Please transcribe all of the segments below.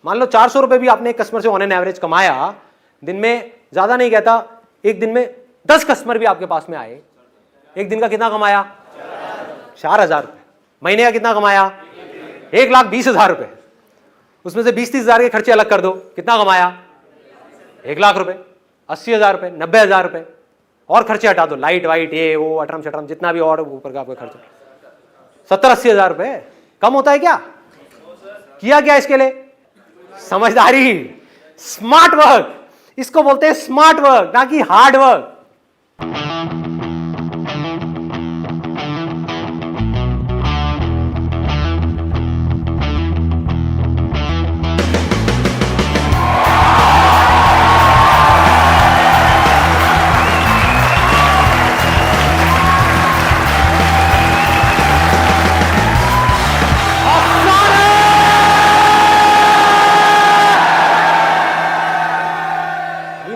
मान लो 400 रुपए भी आपने एक कस्टमर से ऑन एन एवरेज कमाया, दिन में ज्यादा नहीं कहता, एक दिन में 10 कस्टमर भी आपके पास में आए, एक दिन का कितना कमाया? 4,000 रुपए। महीने का कितना कमाया? 1,20,000 रुपए। उसमें से 20-30 हजार के खर्चे अलग कर दो, कितना कमाया? 1,00,000 रुपए, 80,000 रुपए, 90,000 रुपए। और खर्चे हटा दो, लाइट वाइट ये वो अटरम शटरम जितना भी और ऊपर का आपका खर्चा, 70-80 हजार रुपए। कम होता है क्या? किया क्या इसके लिए? समझदारी, स्मार्ट वर्क। इसको बोलते हैं स्मार्ट वर्क, ना कि हार्ड वर्क।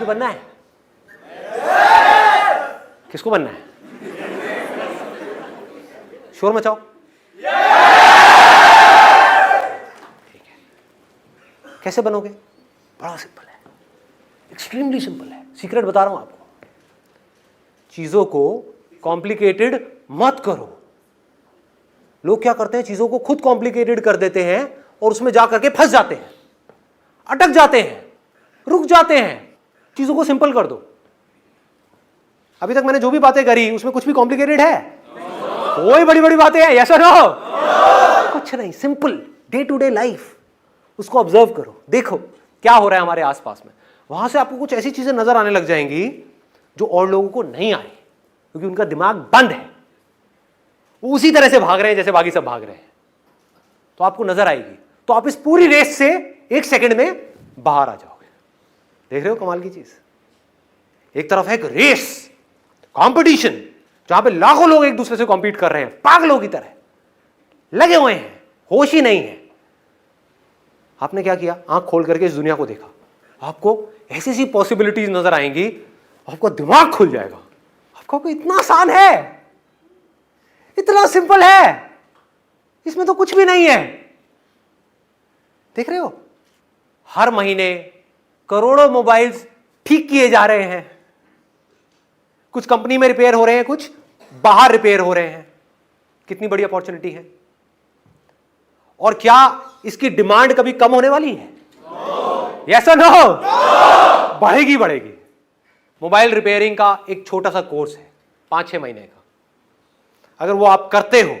बनना है? किसको बनना है? शोर मचाओ। ठीक है, कैसे बनोगे? बड़ा सिंपल है, एक्सट्रीमली सिंपल है। सीक्रेट बता रहा हूं आपको। चीजों को कॉम्प्लिकेटेड मत करो। लोग क्या करते हैं, चीजों को खुद कॉम्प्लिकेटेड कर देते हैं और उसमें जाकर के फंस जाते हैं, अटक जाते हैं, रुक जाते हैं। चीजों को सिंपल कर दो। अभी तक मैंने जो भी बातें करी उसमें कुछ भी कॉम्प्लिकेटेड है? कोई बड़ी बड़ी बातें हैं? यस और नो? कुछ नहीं, simple day to day life. उसको ऑब्जर्व करो, देखो क्या हो रहा है हमारे आसपास में। वहां से आपको कुछ ऐसी चीजें नजर आने लग जाएंगी जो और लोगों को नहीं आई, क्योंकि उनका दिमाग बंद है, वो उसी तरह से भाग रहे हैं जैसे बाकी सब भाग रहे हैं। तो आपको नजर आएगी, तो आप इस पूरी रेस से 1 सेकंड में बाहर आ जाओगे। देख रहे हो कमाल की चीज? एक तरफ है एक रेस, कंपटीशन, जहां पे लाखों लोग एक दूसरे से कॉम्पीट कर रहे हैं, पागलों की तरह लगे हुए हैं, होश ही नहीं है। आपने क्या किया? आंख खोल करके इस दुनिया को देखा। आपको ऐसी ऐसी पॉसिबिलिटीज नजर आएंगी, आपका दिमाग खुल जाएगा। आपको इतना आसान है, इतना सिंपल है, इसमें तो कुछ भी नहीं है। देख रहे हो, हर महीने करोड़ों मोबाइल्स ठीक किए जा रहे हैं। कुछ कंपनी में रिपेयर हो रहे हैं, कुछ बाहर रिपेयर हो रहे हैं। कितनी बड़ी अपॉर्चुनिटी है। और क्या इसकी डिमांड कभी कम होने वाली है? यस और नो? बढ़ेगी बढ़ेगी। मोबाइल रिपेयरिंग का एक छोटा सा कोर्स है 5-6 महीने का। अगर वो आप करते हो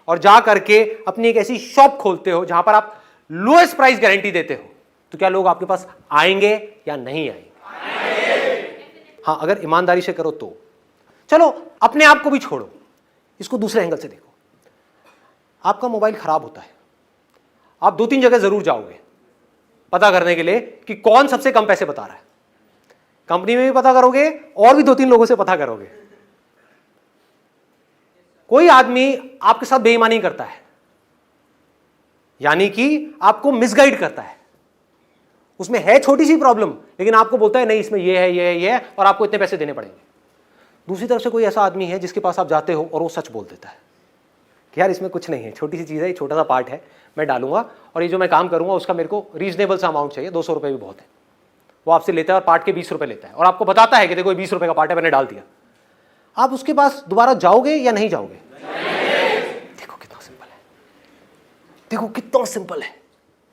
और जा करके अपनी एक ऐसी शॉप खोलते हो जहां पर आप लोएस्ट प्राइस गारंटी देते हो, तो क्या लोग आपके पास आएंगे या नहीं आएंगे? हाँ, अगर ईमानदारी से करो तो। चलो अपने आप को भी छोड़ो, इसको दूसरे एंगल से देखो। आपका मोबाइल खराब होता है, आप 2-3 जगह जरूर जाओगे पता करने के लिए कि कौन सबसे कम पैसे बता रहा है। कंपनी में भी पता करोगे और भी 2-3 लोगों से पता करोगे। कोई आदमी आपके साथ बेईमानी करता है, यानी कि आपको मिसगाइड करता है। उसमें है छोटी सी प्रॉब्लम, लेकिन आपको बोलता है नहीं इसमें ये है, ये है, ये है, और आपको इतने पैसे देने पड़ेंगे। दूसरी तरफ से कोई ऐसा आदमी है जिसके पास आप जाते हो और वो सच बोल देता है कि यार इसमें कुछ नहीं है, छोटी सी चीज़ है, ये छोटा सा पार्ट है, मैं डालूंगा और ये जो मैं काम करूंगा उसका मेरे को रीजनेबल सा अमाउंट चाहिए, 200 रुपये भी बहुत है। वो आपसे लेता है और पार्ट के 20 रुपये लेता है और आपको बताता है कि देखो 20 रुपये का पार्ट है, मैंने डाल दिया। आप उसके पास दोबारा जाओगे या नहीं जाओगे? देखो कितना सिंपल है, देखो कितना सिंपल है।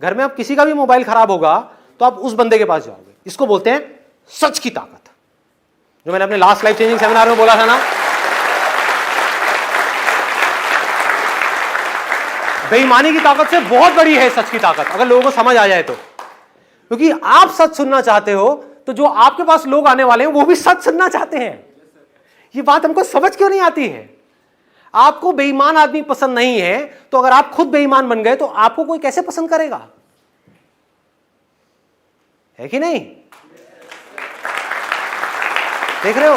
घर में आप किसी का भी मोबाइल खराब होगा तो आप उस बंदे के पास जाओगे। इसको बोलते हैं सच की ताकत, जो मैंने अपने लास्ट लाइफ चेंजिंग सेमिनार में बोला था ना। बेईमानी की ताकत से बहुत बड़ी है सच की ताकत, अगर लोगों को समझ आ जाए तो। क्योंकि आप सच सुनना चाहते हो तो जो आपके पास लोग आने वाले हैं वो भी सच सुनना चाहते हैं। ये बात हमको समझ क्यों नहीं आती है? आपको बेईमान आदमी पसंद नहीं है, तो अगर आप खुद बेईमान बन गए तो आपको कोई कैसे पसंद करेगा? है कि नहीं? देख रहे हो?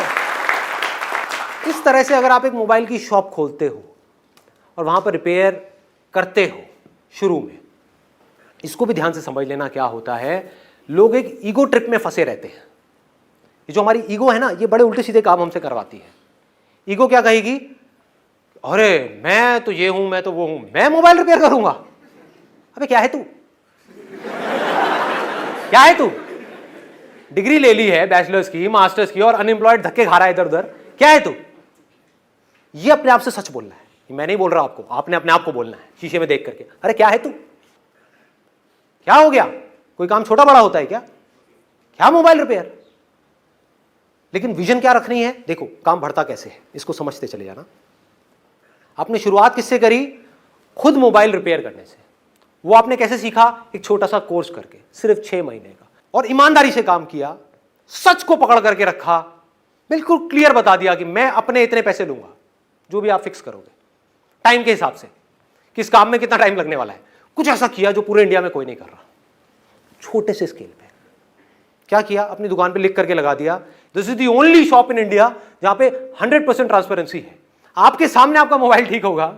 इस तरह से अगर आप एक मोबाइल की शॉप खोलते हो और वहां पर रिपेयर करते हो शुरू में, इसको भी ध्यान से समझ लेना क्या होता है। लोग एक ईगो ट्रिप में फंसे रहते हैं। ये जो हमारी ईगो है ना, ये बड़े उल्टे सीधे काम हमसे करवाती है। ईगो क्या कहेगी? अरे मैं तो ये हूं, मैं तो वो हूं, मैं मोबाइल रिपेयर करूंगा। अबे क्या है तू? क्या है तू? डिग्री ले ली है बैचलर्स की, मास्टर्स की, और अनएम्प्लॉयड धक्के खा रहा है इधर उधर। क्या है तू? ये अपने आप से सच बोलना है, मैं नहीं बोल रहा आपको, आपने अपने आप को बोलना है शीशे में देख करके, अरे क्या है तू? क्या हो गया? कोई काम छोटा बड़ा होता है क्या? क्या मोबाइल रिपेयर? लेकिन विजन क्या रखनी है? देखो काम बढ़ता कैसे है, इसको समझते चले जाना। आपने शुरुआत किससे करी? खुद मोबाइल रिपेयर करने से। वो आपने कैसे सीखा? एक छोटा सा कोर्स करके, सिर्फ 6 महीने का, और ईमानदारी से काम किया, सच को पकड़ करके रखा, बिल्कुल क्लियर बता दिया कि मैं अपने इतने पैसे लूंगा, जो भी आप फिक्स करोगे टाइम के हिसाब से, किस काम में कितना टाइम लगने वाला है। कुछ ऐसा किया जो पूरे इंडिया में कोई नहीं कर रहा, छोटे से स्केल पे। क्या किया? अपनी दुकान पे लिख करके लगा दिया, this is the only shop in India जहां पे 100% ट्रांसपेरेंसी है। आपके सामने आपका मोबाइल ठीक होगा,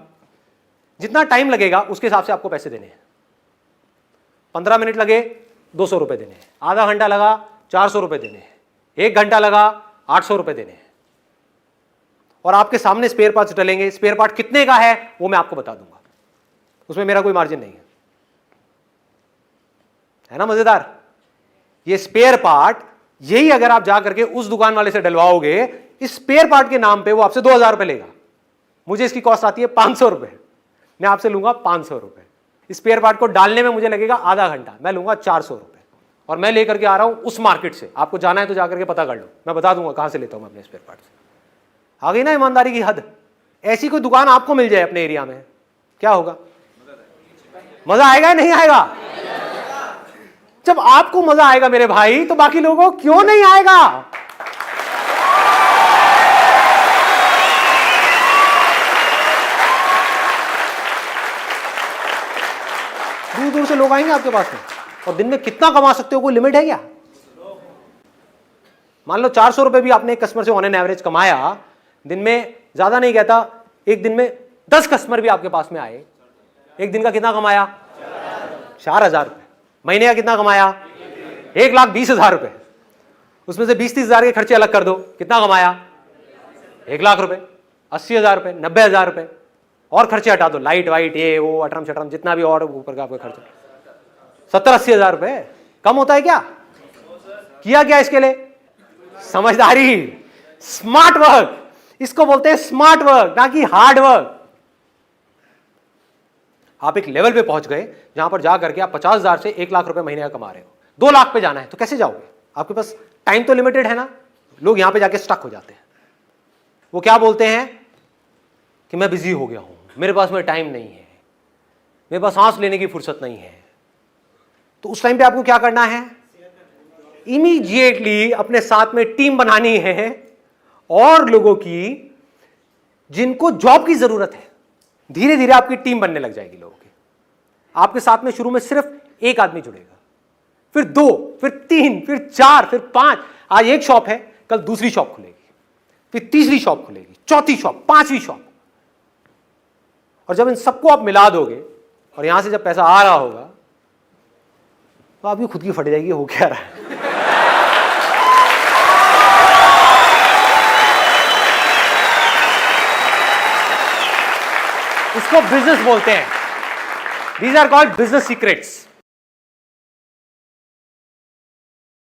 जितना टाइम लगेगा उसके हिसाब से आपको पैसे देने हैं। 15 मिनट लगे 200 रुपए देने हैं, आधा घंटा लगा 400 रुपए देने हैं, 1 घंटा लगा 800 रुपए देने हैं। और आपके सामने स्पेयर पार्ट्स डलेंगे, स्पेयर पार्ट कितने का है वो मैं आपको बता दूंगा, उसमें मेरा कोई मार्जिन नहीं है ना? मजेदार। ये स्पेयर पार्ट, यही अगर आप जा करके उस दुकान वाले से डलवाओगे, इस स्पेयर पार्ट के नाम पे वो आपसे 2000 रुपए लेगा। मुझे इसकी कॉस्ट आती है 500 रुपए, मैं आपसे लूंगा 500 रुपए। स्पेयर पार्ट को डालने में मुझे लगेगा आधा घंटा, मैं लूंगा 400 रुपए, और मैं लेकर के आ रहा हूं उस मार्केट से। आपको जाना है तो जाकर के पता कर लो, मैं बता दूंगा कहां से लेता हूं मैं अपने स्पेयर पार्ट से। आ गई ना ईमानदारी की हद? ऐसी कोई दुकान आपको मिल जाए अपने एरिया में, क्या होगा? मजा आएगा या नहीं आएगा? जब आपको मजा आएगा मेरे भाई, तो बाकी लोगों को क्यों नहीं आएगा? दूर दूर से लोग आएंगे आपके पास में, और दिन में कितना कमा सकते हो कोई लिमिट है क्या? मान लो 400 रुपए भी आपने एक कस्टमर से ऑन एन एवरेज कमाया, दिन में, ज्यादा नहीं कहता, एक दिन में 10 कस्टमर भी आपके पास में आए, एक दिन का कितना कमाया? 4000 रुपए। महीने का कितना कमाया? 1,20,000 रुपए। उसमें से 20-30 हजार के खर्चे अलग कर दो, कितना कमाया? 1 लाख रुपए। 80,000 रुपए, 90,000 रुपए, और खर्चे हटा दो, लाइट वाइट ये वो अटरम शटरम जितना भी और ऊपर का आपका खर्चा, 70-80 हजार रुपए। कम होता है क्या? किया क्या इसके लिए? समझदारी, स्मार्ट वर्क। इसको बोलते हैं स्मार्ट वर्क, ना कि हार्ड वर्क। आप एक लेवल पे पहुंच गए जहां पर जाकर के आप 50,000 से 1 लाख रुपए महीने का कमा रहे हो, 2 लाख पे जाना है तो कैसे जाओगे? आपके पास टाइम तो लिमिटेड है ना। लोग यहां पे जाके स्टक हो जाते हैं। वो क्या बोलते हैं कि मैं बिजी हो गया हूं, मेरे पास में टाइम नहीं है, मेरे पास सांस लेने की फुर्सत नहीं है। तो उस टाइम पे आपको क्या करना है? इमीडिएटली अपने साथ में टीम बनानी है, और लोगों की जिनको जॉब की जरूरत है। धीरे धीरे आपकी टीम बनने लग जाएगी लोगों की। आपके साथ में शुरू में सिर्फ एक आदमी जुड़ेगा, फिर 2, फिर 3, फिर 4, फिर 5। आज एक शॉप है, कल दूसरी शॉप खुलेगी, फिर तीसरी शॉप खुलेगी, चौथी शॉप, 5वीं शॉप। और जब इन सबको आप मिला दोगे और यहां से जब पैसा आ रहा होगा, तो आपकी खुद की फट जाएगी हो क्या रहा है। इसको बिजनेस बोलते हैं। These are called business secrets.